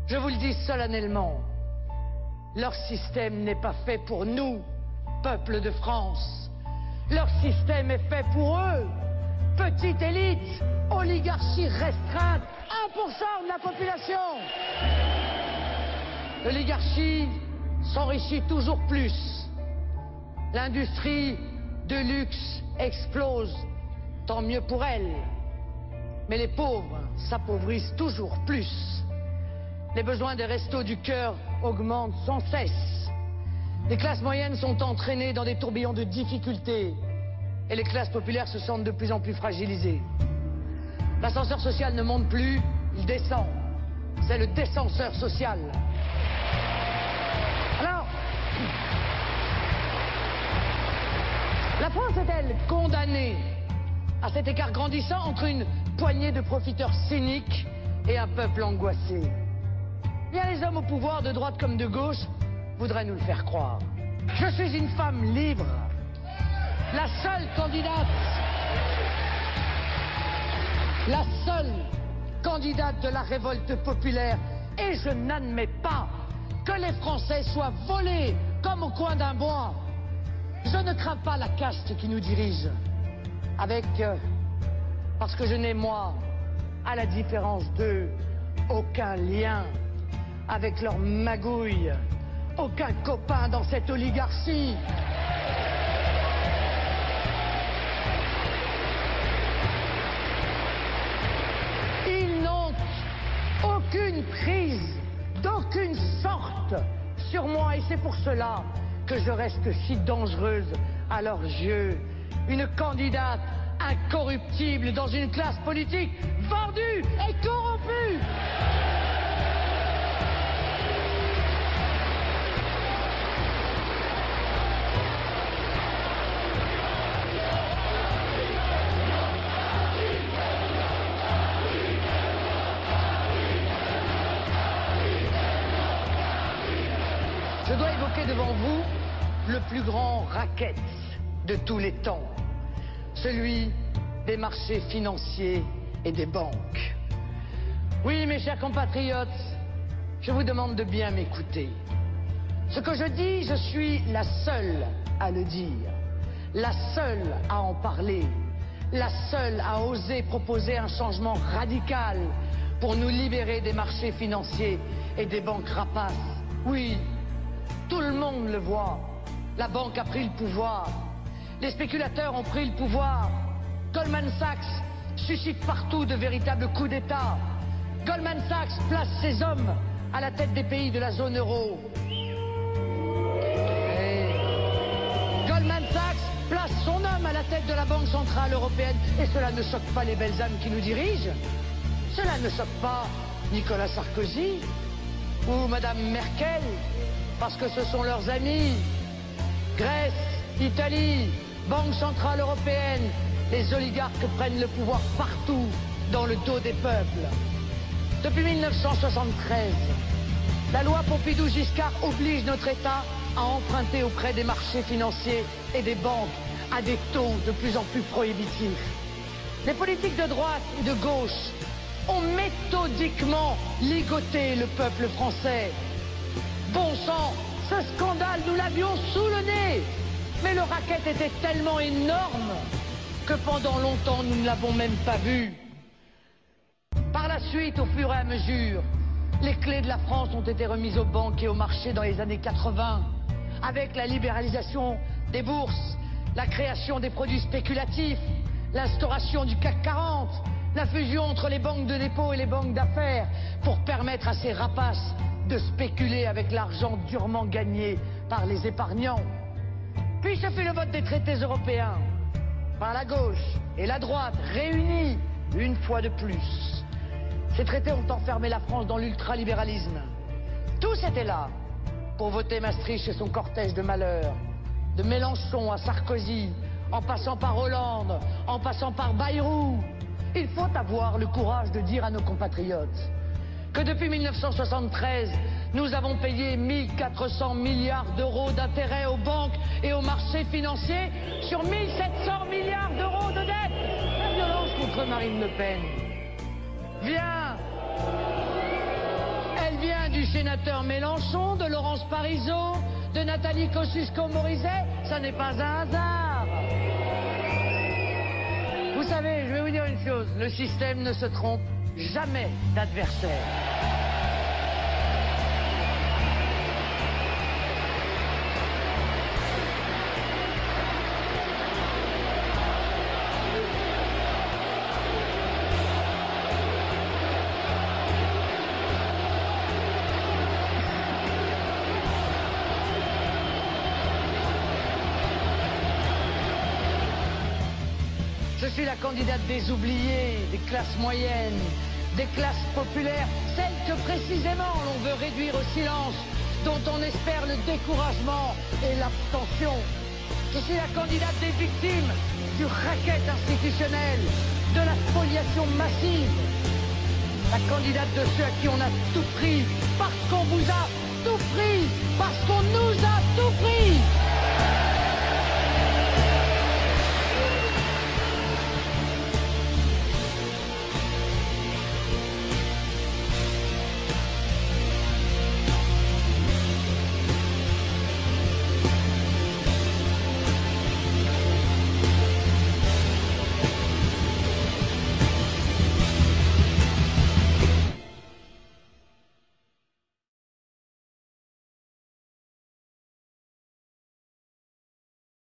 Je vous le dis solennellement, leur système n'est pas fait pour nous, peuple de France. Leur système est fait pour eux, petite élite, oligarchie restreinte, 1% de la population. L'oligarchie s'enrichit toujours plus. L'industrie de luxe explose, tant mieux pour elle. Mais les pauvres s'appauvrissent toujours plus. Les besoins des restos du cœur augmentent sans cesse. Les classes moyennes sont entraînées dans des tourbillons de difficultés et les classes populaires se sentent de plus en plus fragilisées. L'ascenseur social ne monte plus, il descend. C'est le descenseur social. Alors, la France est-elle condamnée à cet écart grandissant entre une poignée de profiteurs cyniques et un peuple angoissé? Bien, les hommes au pouvoir, de droite comme de gauche, voudraient nous le faire croire. Je suis une femme libre, la seule candidate de la révolte populaire, et je n'admets pas que les Français soient volés comme au coin d'un bois. Je ne crains pas la caste qui nous dirige, parce que je n'ai, moi, à la différence d'eux, aucun lien avec leur magouille, aucun copain dans cette oligarchie. Ils n'ont aucune prise, d'aucune sorte sur moi, et c'est pour cela que je reste si dangereuse à leurs yeux. Une candidate incorruptible dans une classe politique vendue et corrompue. Je dois évoquer devant vous le plus grand racket de tous les temps, celui des marchés financiers et des banques. Oui, mes chers compatriotes, je vous demande de bien m'écouter. Ce que je dis, je suis la seule à le dire, la seule à en parler, la seule à oser proposer un changement radical pour nous libérer des marchés financiers et des banques rapaces. Oui, tout le monde le voit. La banque a pris le pouvoir. Les spéculateurs ont pris le pouvoir. Goldman Sachs suscite partout de véritables coups d'État. Goldman Sachs place ses hommes à la tête des pays de la zone euro. Et Goldman Sachs place son homme à la tête de la Banque Centrale Européenne. Et cela ne choque pas les belles âmes qui nous dirigent. Cela ne choque pas Nicolas Sarkozy ou Madame Merkel, parce que ce sont leurs amis. Grèce, Italie, Banque Centrale Européenne, les oligarques prennent le pouvoir partout dans le dos des peuples. Depuis 1973, la loi Pompidou-Giscard oblige notre État à emprunter auprès des marchés financiers et des banques à des taux de plus en plus prohibitifs. Les politiques de droite et de gauche ont méthodiquement ligoté le peuple français. Bon sang, ce scandale, nous l'avions sous le nez. Mais le racket était tellement énorme que pendant longtemps, nous ne l'avons même pas vu. Par la suite, au fur et à mesure, les clés de la France ont été remises aux banques et aux marchés dans les années 80, avec la libéralisation des bourses, la création des produits spéculatifs, l'instauration du CAC 40, la fusion entre les banques de dépôt et les banques d'affaires, pour permettre à ces rapaces de spéculer avec l'argent durement gagné par les épargnants. Puis ce fut le vote des traités européens, par la gauche et la droite, réunis une fois de plus. Ces traités ont enfermé la France dans l'ultralibéralisme. Tous étaient là pour voter Maastricht et son cortège de malheur. De Mélenchon à Sarkozy, en passant par Hollande, en passant par Bayrou. Il faut avoir le courage de dire à nos compatriotes que depuis 1973, nous avons payé 1400 milliards d'euros d'intérêts aux banques et aux marchés financiers sur 1700 milliards d'euros de dettes. La violence contre Marine Le Pen vient vient du sénateur Mélenchon, de Laurence Parisot, de Nathalie Kosciusko-Morizet. Ça n'est pas un hasard. Vous savez, je vais vous dire une chose, le système ne se trompe jamais d'adversaire. Je suis la candidate des oubliés, des classes moyennes, des classes populaires, celles que précisément l'on veut réduire au silence, dont on espère le découragement et l'abstention. Je suis la candidate des victimes du racket institutionnel, de la spoliation massive. La candidate de ceux à qui on a tout pris, parce qu'on vous a tout pris, parce qu'on nous a tout pris.